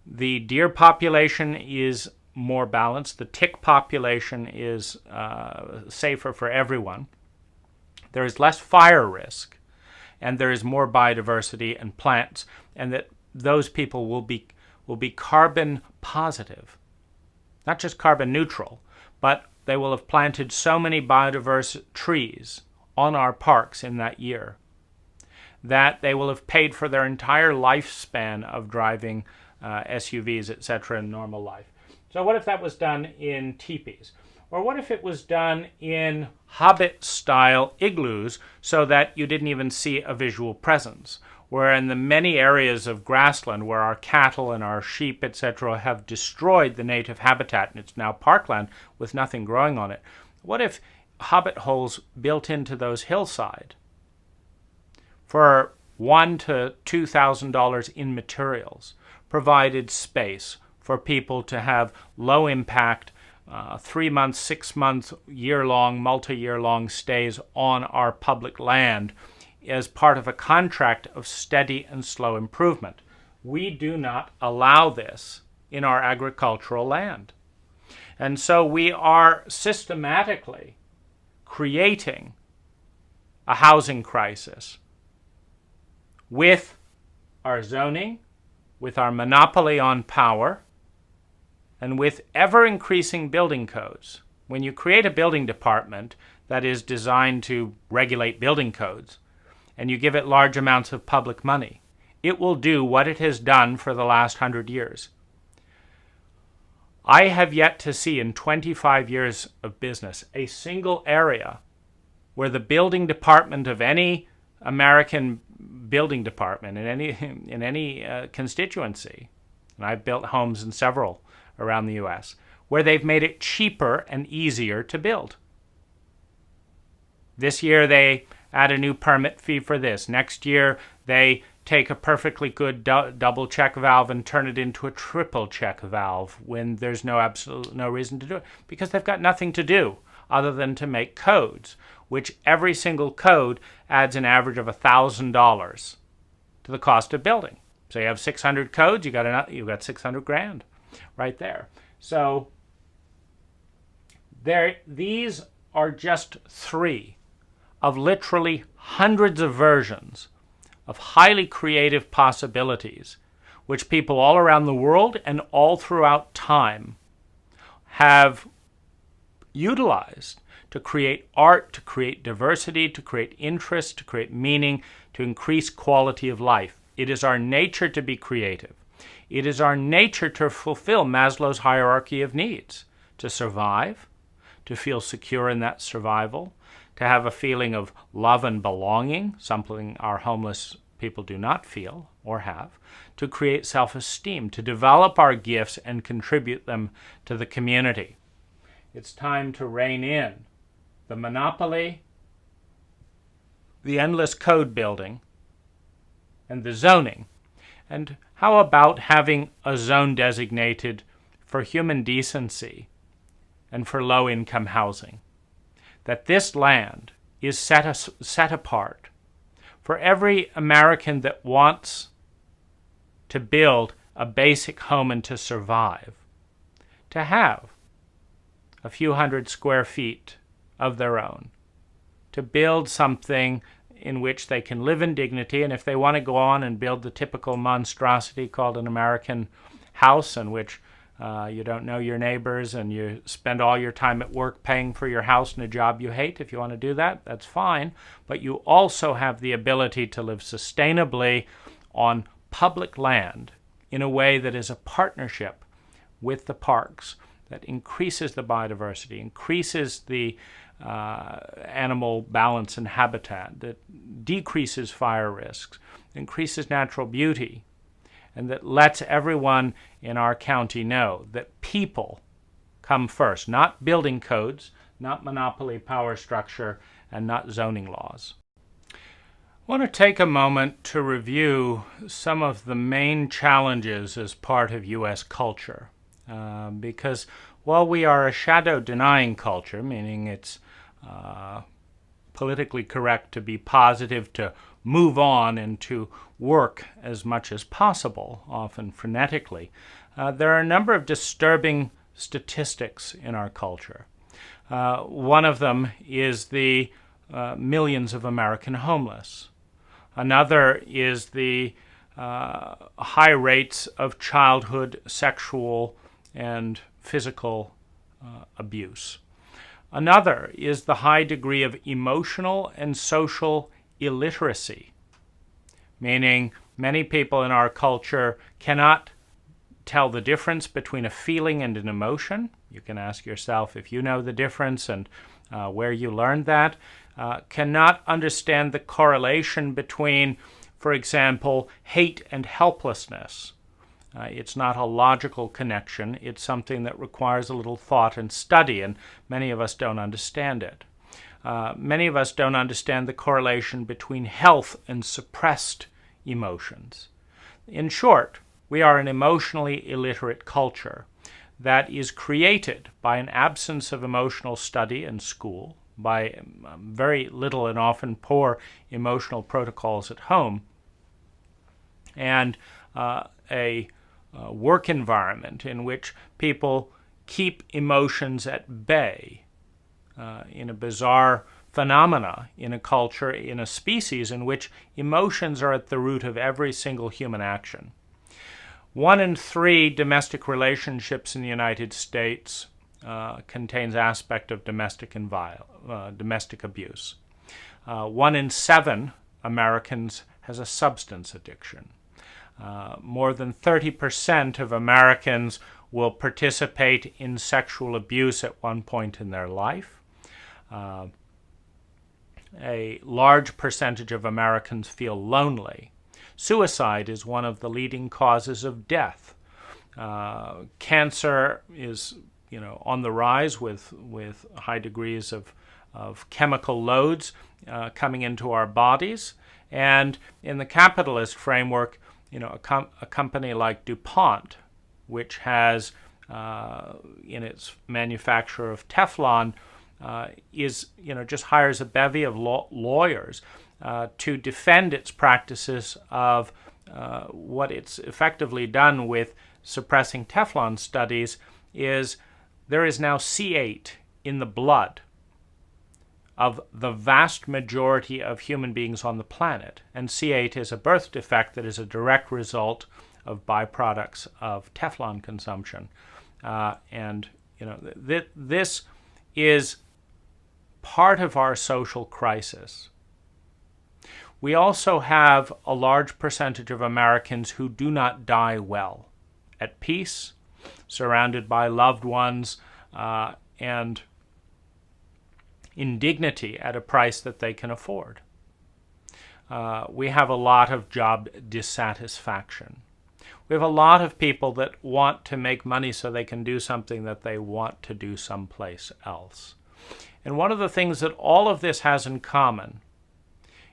the deer population is more balanced, the tick population is safer for everyone, there is less fire risk, and there is more biodiversity and plants, and that those people will be carbon positive, not just carbon neutral, but they will have planted so many biodiverse trees on our parks in that year that they will have paid for their entire lifespan of driving SUVs, etc., in normal life. So what if that was done in teepees? Or what if it was done in Hobbit-style igloos so that you didn't even see a visual presence? Where in the many areas of grassland where our cattle and our sheep, etc., have destroyed the native habitat and it's now parkland with nothing growing on it, what if hobbit holes built into those hillside for $1,000 to $2,000 in materials provided space for people to have low impact 3 months, 6 months, year-long, multi-year-long stays on our public land as part of a contract of steady and slow improvement? We do not allow this in our agricultural land. And so we are systematically creating a housing crisis with our zoning, with our monopoly on power, and with ever-increasing building codes. When you create a building department that is designed to regulate building codes, and you give it large amounts of public money, it will do what it has done for the last 100 years. I have yet to see in 25 years of business a single area where the building department of any American building department in any constituency, and I've built homes in several around the U.S., where they've made it cheaper and easier to build. This year they add a new permit fee for this. Next year they take a perfectly good double check valve and turn it into a triple check valve when there's no reason to do it, because they've got nothing to do other than to make codes, which every single code adds an average of $1,000 to the cost of building. So you have 600 codes, you got $600,000 right there. So these are just 3 of literally hundreds of versions of highly creative possibilities which people all around the world and all throughout time have utilized to create art, to create diversity, to create interest, to create meaning, to increase quality of life. It is our nature to be creative. It is our nature to fulfill Maslow's hierarchy of needs, to survive, to feel secure in that survival, to have a feeling of love and belonging, something our homeless people do not feel or have, to create self-esteem, to develop our gifts and contribute them to the community. It's time to rein in the monopoly, the endless code building, and the zoning. And how about having a zone designated for human decency and for low-income housing? That this land is set apart for every American that wants to build a basic home and to survive, to have a few hundred square feet of their own, to build something in which they can live in dignity, and if they want to go on and build the typical monstrosity called an American house, in which you don't know your neighbors and you spend all your time at work paying for your house and a job you hate, if you want to do that, that's fine. But you also have the ability to live sustainably on public land in a way that is a partnership with the parks, that increases the biodiversity, increases the animal balance and habitat, that decreases fire risks, increases natural beauty, and that lets everyone in our county know that people come first, not building codes, not monopoly power structure, and not zoning laws. I want to take a moment to review some of the main challenges as part of U.S. culture, because while we are a shadow-denying culture, meaning it's politically correct to be positive, to move on, and to work as much as possible, often frenetically, there are a number of disturbing statistics in our culture. One of them is the millions of American homeless. Another is the high rates of childhood sexual and physical abuse. Another is the high degree of emotional and social illiteracy, meaning many people in our culture cannot tell the difference between a feeling and an emotion. You can ask yourself if you know the difference and where you learned that. Cannot understand the correlation between, for example, hate and helplessness. It's not a logical connection. It's something that requires a little thought and study, and many of us don't understand it. Many of us don't understand the correlation between health and suppressed emotions. In short, we are an emotionally illiterate culture that is created by an absence of emotional study in school, by very little and often poor emotional protocols at home, and a work environment in which people keep emotions at bay, in a bizarre phenomena in a culture, in a species in which emotions are at the root of every single human action. 1 in 3 domestic relationships in the United States contains aspect of domestic abuse. 1 in 7 Americans has a substance addiction. More than 30% of Americans will participate in sexual abuse at one point in their life. A large percentage of Americans feel lonely. Suicide is one of the leading causes of death. Cancer is, on the rise with high degrees of chemical loads coming into our bodies. And in the capitalist framework, a company like DuPont, which has in its manufacture of Teflon, just hires a bevy of lawyers to defend its practices of what it's effectively done with suppressing Teflon studies is there is now C8 in the blood of the vast majority of human beings on the planet. And C8 is a birth defect that is a direct result of byproducts of Teflon consumption. This is part of our social crisis. We also have a large percentage of Americans who do not die well, at peace, surrounded by loved ones, and in dignity at a price that they can afford. We have a lot of job dissatisfaction. We have a lot of people that want to make money so they can do something that they want to do someplace else. And one of the things that all of this has in common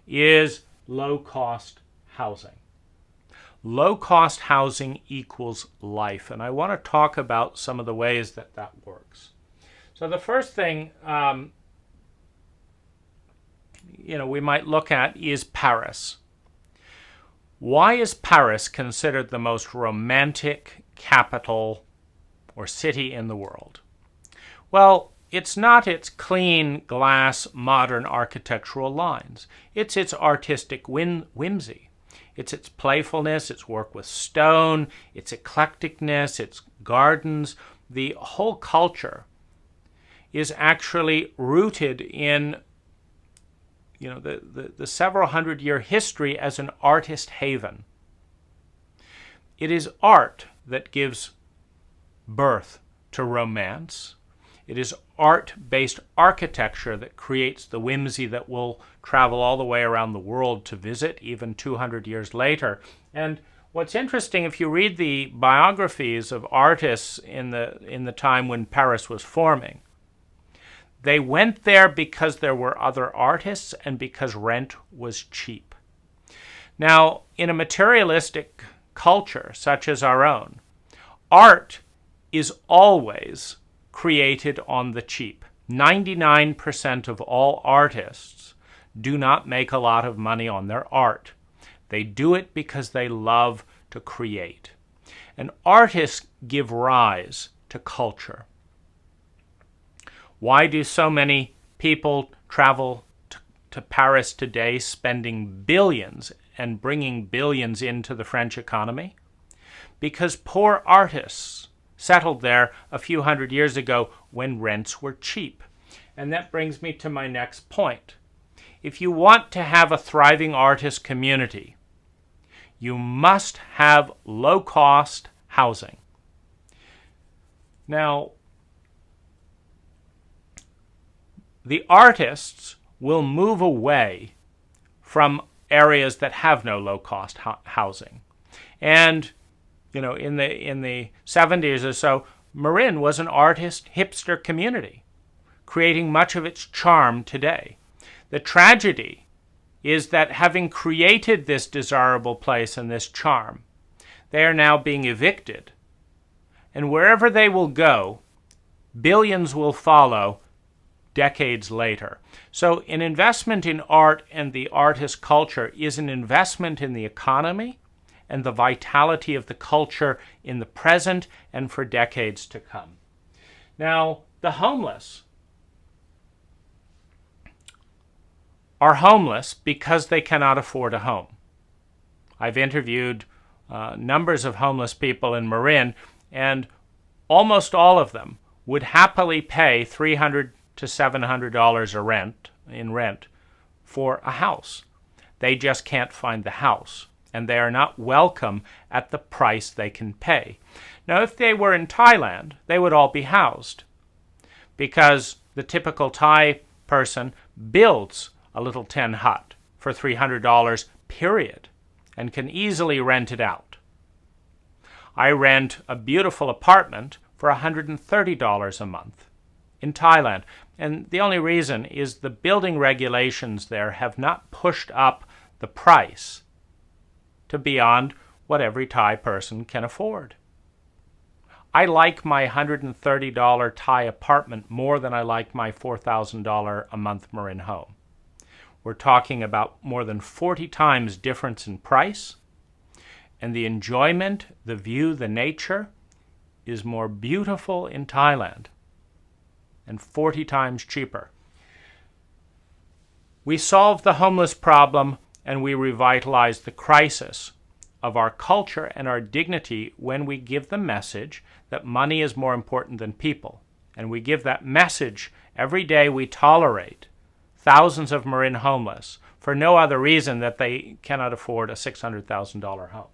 is low-cost housing. Low-cost housing equals life, and I want to talk about some of the ways that works. So the first thing we might look at is Paris. Why is Paris considered the most romantic capital or city in the world? Well, it's not its clean, glass, modern architectural lines. It's its artistic whimsy. It's its playfulness, its work with stone, its eclecticness, its gardens. The whole culture is actually rooted in the several hundred-year history as an artist haven. It is art that gives birth to romance. It is art-based architecture that creates the whimsy that will travel all the way around the world to visit, even 200 years later. And what's interesting, if you read the biographies of artists in the time when Paris was forming, they went there because there were other artists and because rent was cheap. Now, in a materialistic culture such as our own, art is always created on the cheap. 99% of all artists do not make a lot of money on their art. They do it because they love to create. And artists give rise to culture. Why do so many people travel to Paris today, spending billions and bringing billions into the French economy? Because poor artists settled there a few hundred years ago when rents were cheap. And that brings me to my next point. If you want to have a thriving artist community, you must have low-cost housing. Now, the artists will move away from areas that have no low-cost housing. And, in the 70s or so, Marin was an artist hipster community, creating much of its charm today. The tragedy is that having created this desirable place and this charm, they are now being evicted. And wherever they will go, billions will follow decades later. So an investment in art and the artist culture is an investment in the economy and the vitality of the culture in the present and for decades to come. Now, the homeless are homeless because they cannot afford a home. I've interviewed numbers of homeless people in Marin, and almost all of them would happily pay $300 to $700 in rent for a house. They just can't find the house, and they are not welcome at the price they can pay. Now, if they were in Thailand, they would all be housed, because the typical Thai person builds a little tin hut for $300, period, and can easily rent it out. I rent a beautiful apartment for $130 a month in Thailand, and the only reason is the building regulations there have not pushed up the price to beyond what every Thai person can afford. I like my $130 Thai apartment more than I like my $4,000 a month Marin home. We're talking about more than 40 times difference in price, and the enjoyment, the view, the nature is more beautiful in Thailand and 40 times cheaper. We solved the homeless problem and we revitalized the crisis of our culture and our dignity when we give the message that money is more important than people. And we give that message every day. We tolerate thousands of Marin homeless for no other reason that they cannot afford a $600,000 home.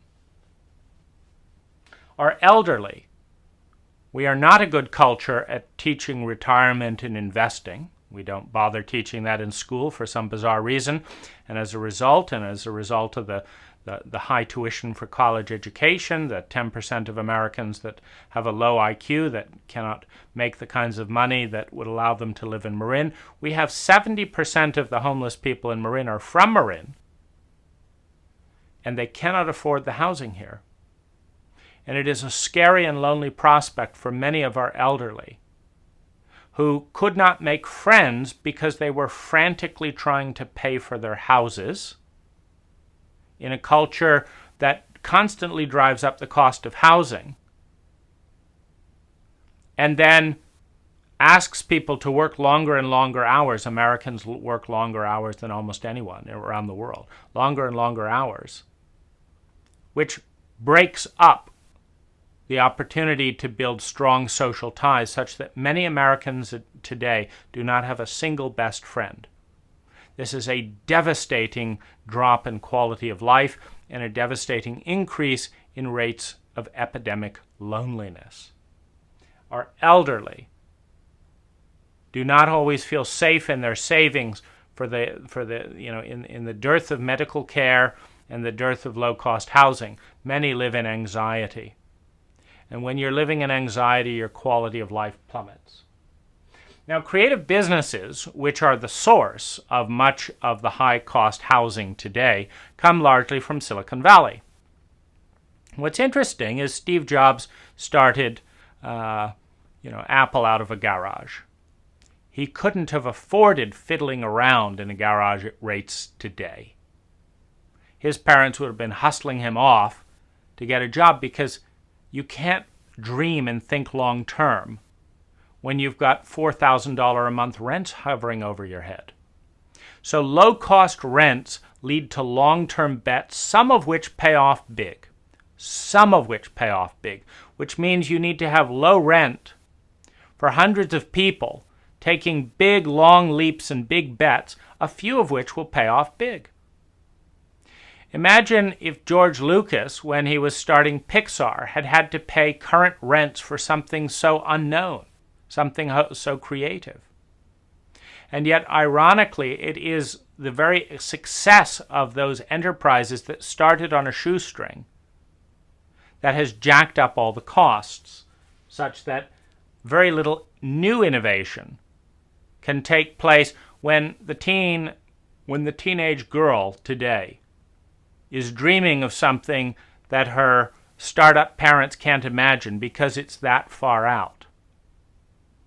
Our elderly, we are not a good culture at teaching retirement and investing. We don't bother teaching that in school for some bizarre reason. And as a result of the high tuition for college education, the 10% of Americans that have a low IQ that cannot make the kinds of money that would allow them to live in Marin, we have 70% of the homeless people in Marin are from Marin, and they cannot afford the housing here. And it is a scary and lonely prospect for many of our elderly who could not make friends because they were frantically trying to pay for their houses in a culture that constantly drives up the cost of housing and then asks people to work longer and longer hours. Americans work longer hours than almost anyone around the world. Longer and longer hours, which breaks up the opportunity to build strong social ties such that many Americans today do not have a single best friend. This is a devastating drop in quality of life and a devastating increase in rates of epidemic loneliness. Our elderly do not always feel safe in their savings in the dearth of medical care and the dearth of low-cost housing. Many live in anxiety. And when you're living in anxiety, your quality of life plummets. Now, creative businesses, which are the source of much of the high-cost housing today, come largely from Silicon Valley. What's interesting is Steve Jobs started Apple out of a garage. He couldn't have afforded fiddling around in a garage at rates today. His parents would have been hustling him off to get a job because you can't dream and think long term when you've got $4,000 a month rents hovering over your head. So low-cost rents lead to long-term bets, some of which pay off big. Which means you need to have low rent for hundreds of people taking big, long leaps and big bets, a few of which will pay off big. Imagine if George Lucas, when he was starting Pixar, had to pay current rents for something so unknown, something so creative. And yet, ironically, it is the very success of those enterprises that started on a shoestring that has jacked up all the costs, such that very little new innovation can take place when the teenage girl today is dreaming of something that her startup parents can't imagine because it's that far out,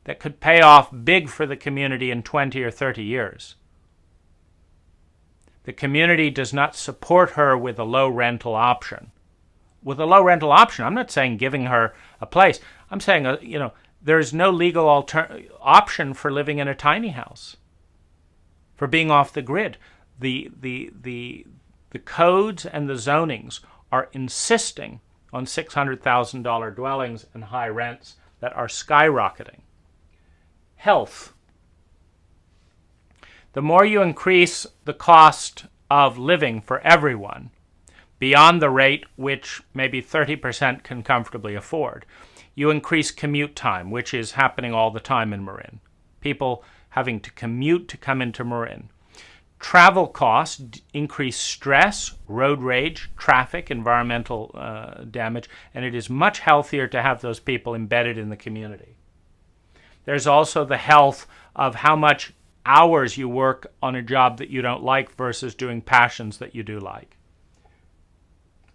that could pay off big for the community in 20 or 30 years. The community does not support her with a low rental option. With a low rental option, I'm not saying giving her a place. I'm saying, there is no legal option for living in a tiny house, for being off the grid. The codes and the zonings are insisting on $600,000 dwellings and high rents that are skyrocketing. Health. The more you increase the cost of living for everyone, beyond the rate which maybe 30% can comfortably afford, you increase commute time, which is happening all the time in Marin. People having to commute to come into Marin. Travel costs increase stress, road rage, traffic, environmental damage, and it is much healthier to have those people embedded in the community. There's also the health of how much hours you work on a job that you don't like versus doing passions that you do like.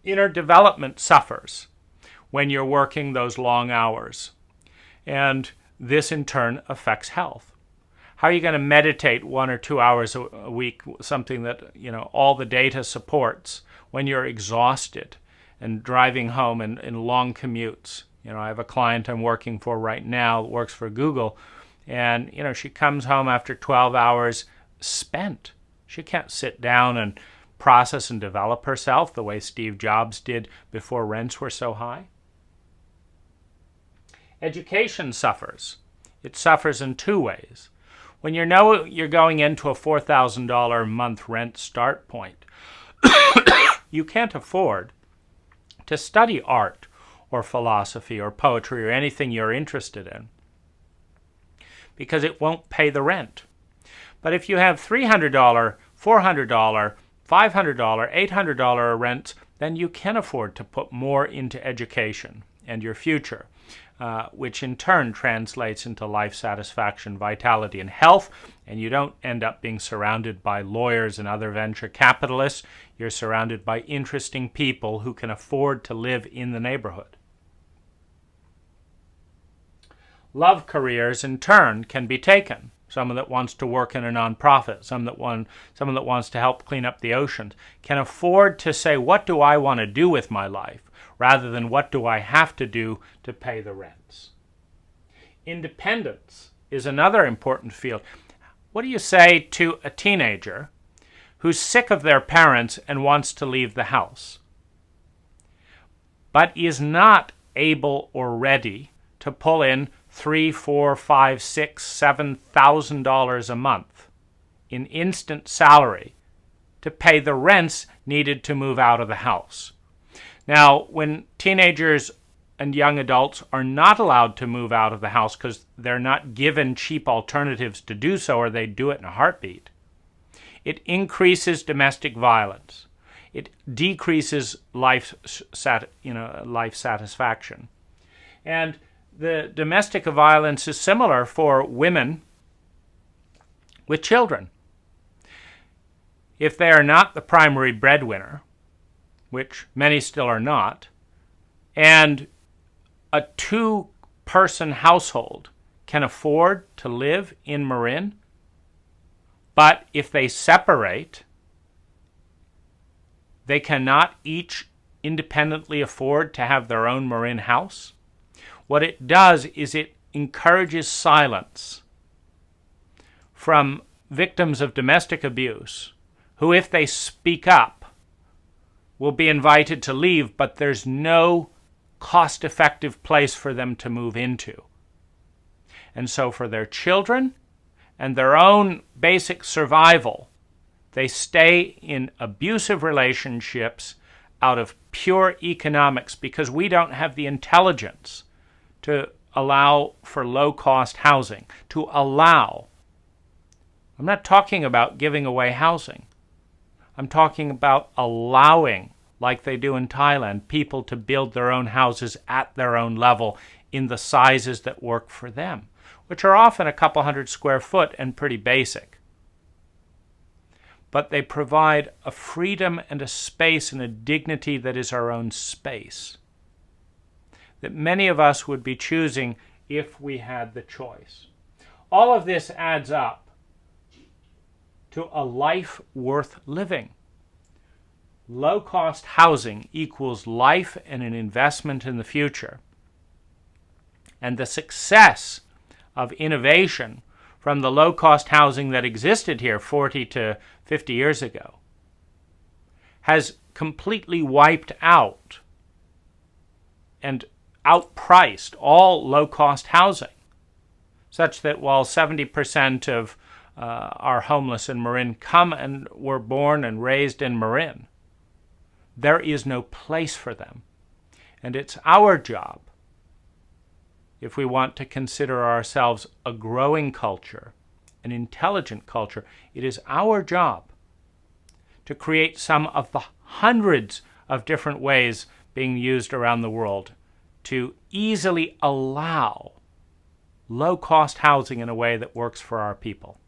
Inner development suffers when you're working those long hours, and this in turn affects health. How are you going to meditate 1 or 2 hours a week, something that all the data supports, when you're exhausted and driving home in long commutes? I have a client I'm working for right now that works for Google, and she comes home after 12 hours spent. She can't sit down and process and develop herself the way Steve Jobs did before rents were so high. Education suffers. It suffers in two ways. When you know you're going into a $4,000 a month rent start point, you can't afford to study art or philosophy or poetry or anything you're interested in because it won't pay the rent. But if you have $300, $400, $500, $800 rents, then you can afford to put more into education and your future, which in turn translates into life satisfaction, vitality, and health, and you don't end up being surrounded by lawyers and other venture capitalists. You're surrounded by interesting people who can afford to live in the neighborhood. Love careers, in turn, can be taken. Someone that wants to work in a nonprofit, someone that wants to help clean up the oceans, can afford to say, what do I want to do with my life, rather than what do I have to do to pay the rents. Independence is another important field. What do you say to a teenager who's sick of their parents and wants to leave the house, but is not able or ready to pull in $3,000, $4,000, $5,000, $6,000, $7,000 a month in instant salary to pay the rents needed to move out of the house? Now, when teenagers and young adults are not allowed to move out of the house because they're not given cheap alternatives to do so, or they do it in a heartbeat, it increases domestic violence. It decreases life satisfaction. And the domestic violence is similar for women with children. If they are not the primary breadwinner, which many still are not, and a two-person household can afford to live in Marin, but if they separate, they cannot each independently afford to have their own Marin house. What it does is it encourages silence from victims of domestic abuse, who, if they speak up, will be invited to leave, but there's no cost-effective place for them to move into. And so for their children and their own basic survival, they stay in abusive relationships out of pure economics because we don't have the intelligence to allow for low-cost housing, to allow. I'm not talking about giving away housing. I'm talking about allowing, like they do in Thailand, people to build their own houses at their own level in the sizes that work for them, which are often a couple hundred square foot and pretty basic. But they provide a freedom and a space and a dignity that is our own space, that many of us would be choosing if we had the choice. All of this adds up to a life worth living. Low-cost housing equals life and an investment in the future. And the success of innovation from the low-cost housing that existed here 40 to 50 years ago has completely wiped out and outpriced all low-cost housing, such that while 70% of our homeless in Marin come and were born and raised in Marin, there is no place for them. And it's our job, if we want to consider ourselves a growing culture, an intelligent culture, it is our job to create some of the hundreds of different ways being used around the world to easily allow low-cost housing in a way that works for our people.